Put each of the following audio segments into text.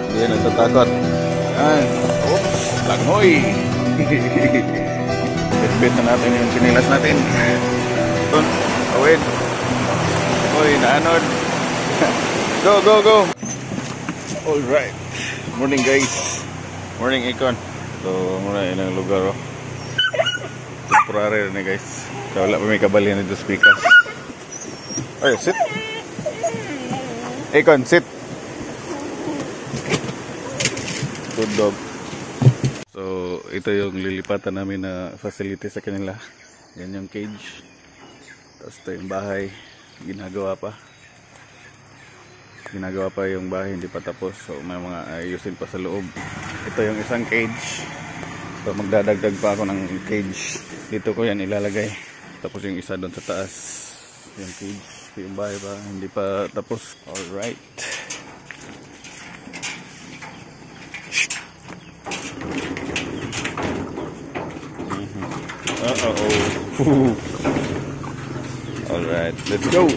Hindi nagtatakot. Yan. Oops, langoy. Bit-bit na natin yung sinilas natin. Doon, awid. Uy, naanod. Go, go, go. Alright. Morning guys. Morning Icon. So, muna ilang lugar. Temporary na guys. So, wala pa may kabalian nito speaker. Ay, sit. Icon, sit. Good dog. So, ito yung lilipatan namin na facility sa kanila. Yan yung cage. Tapos ito yung bahay. Ginagawa pa yung bahay, hindi pa tapos. So, may mga ayusin pa sa loob. Ito yung isang cage. So, magdadagdag pa ako ng cage. Dito ko yan ilalagay. Tapos yung isa doon sa taas. Yung cage. Yung bahay pa, hindi pa tapos. Alright. Alright, let's go.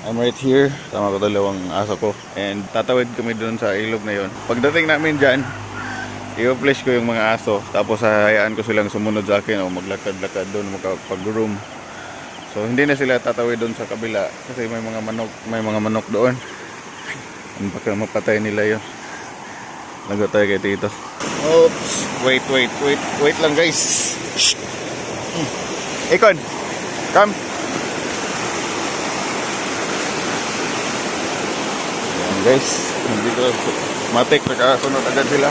I'm right here. Tama ko dalawang aso ko. And tatawid kami doon sa ilog na yon. Pagdating namin dyan, i-flash ko yung mga aso. Tapos hahayaan ko silang sumunod sa akin o maglakad-lakad doon, magpag-room. So hindi na sila tatawid doon sa kabila kasi may mga manok doon. Baka mapatay nila yun. Lagot tayo kay Tito. Oops, wait lang guys. Icon, come. Ayan guys, hindi ko matik, nakasunod agad sila.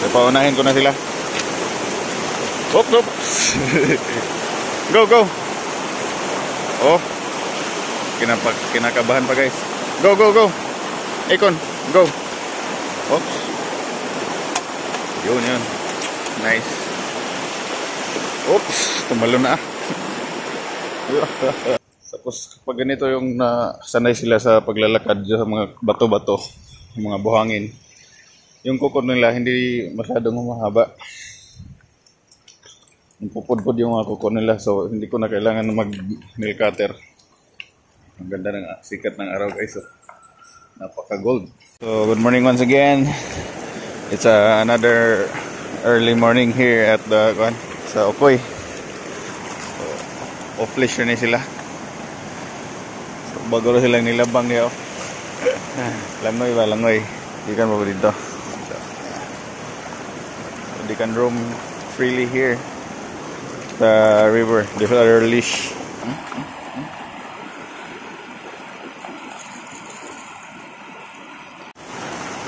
So, paunahin ko na sila. Oops. Go. Oh, kinakabahan pa guys. Go. Icon, go. Oops. Yun. Nice. Oops, tumalo na. Tapos pag ganito yung sanay sila sa paglalakad sa mga bato-bato, mga buhangin, yung kuko nila hindi masyadong mahaba. Pupudpud yung mga kuko nila, so hindi ko na kailangan mag-nail cutter. Ang ganda ng sikat ng araw guys. So, napaka-gold. So good morning once again. It's another early morning here at the sa Okoy. So, off-leash na sila. So, bago silang nilabang niya. Langoy. Di kan mo dito. So, they can roam freely here. The river, they have their leash.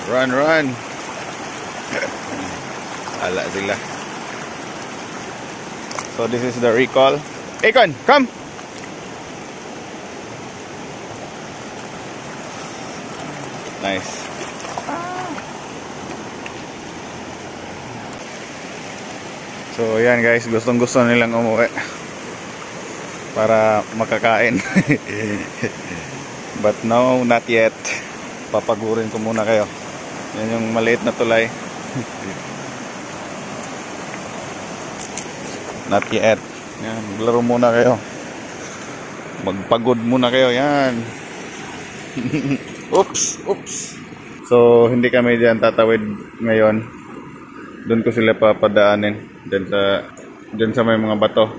Run. Ala sila. So this is the recall. Icon, come. Nice. So yan guys, gustong-gusto nilang umuwi para makakain. But no, not yet. Papagurin ko muna kayo. Yan yung maliit na tulay. Not yet. Yan, maglaro muna kayo. Magpagod muna kayo. Yan. Oops. So hindi kami diyan tatawid ngayon. Doon ko sila papadaanin. Diyan sa may mga bato.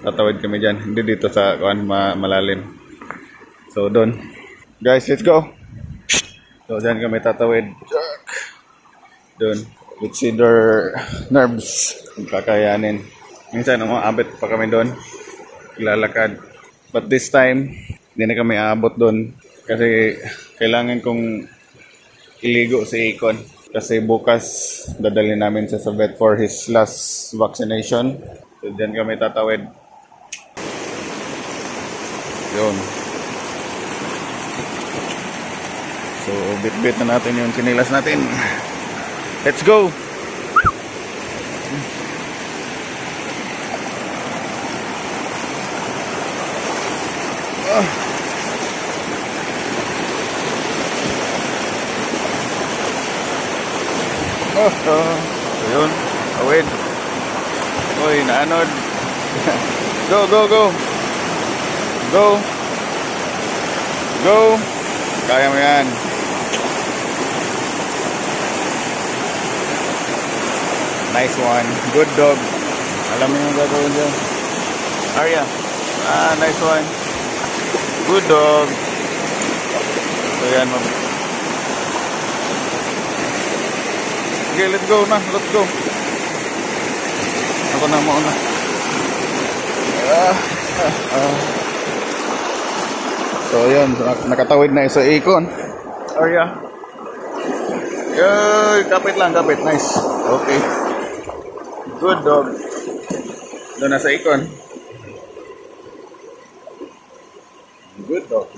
Tatawid kami diyan. Hindi dito sa malalim. So doon. Guys, let's go. So diyan kami tatawid. Doon. Let's see their nerves. Kakayanin. Minsan umaabot pa kami doon. Lalakad. But this time, hindi na kami aabot doon. Kasi kailangan kong iligo si Icon. Kasi bukas dadalhin namin sa vet for his last vaccination. So dyan kami tatawid. Yun. So bit-bit na natin yung sinilas natin. Let's go! Ayun, awid. Uy, naanod. Go. Go. Go. Kaya mo yan. Nice one. Good dog. Alam mo yung gagawin dyan. Arya. Nice one. Good dog. So yan. Okay, let's go na. Let's go. Ako na mauna. So yun, nakatawid na isa ikon. Arya. Yoy, kapit lang, kapit. Nice. Okay. Good dog. Doon na sa ikon. Good dog.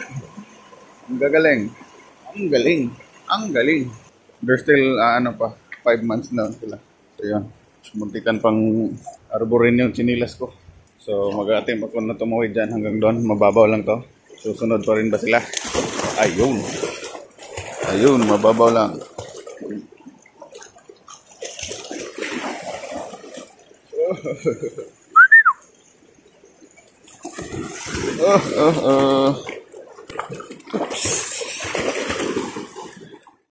Ang gagaling. Ang galing. Ang galing. There's still, 5 months na sila. So yun. Muntikan pang arborin yung chinilas ko. So mag-atim ako na tumawid dyan hanggang doon. Mababaw lang to. Susunod pa rin ba sila? Ayun. Ayun, mababaw lang. Oops.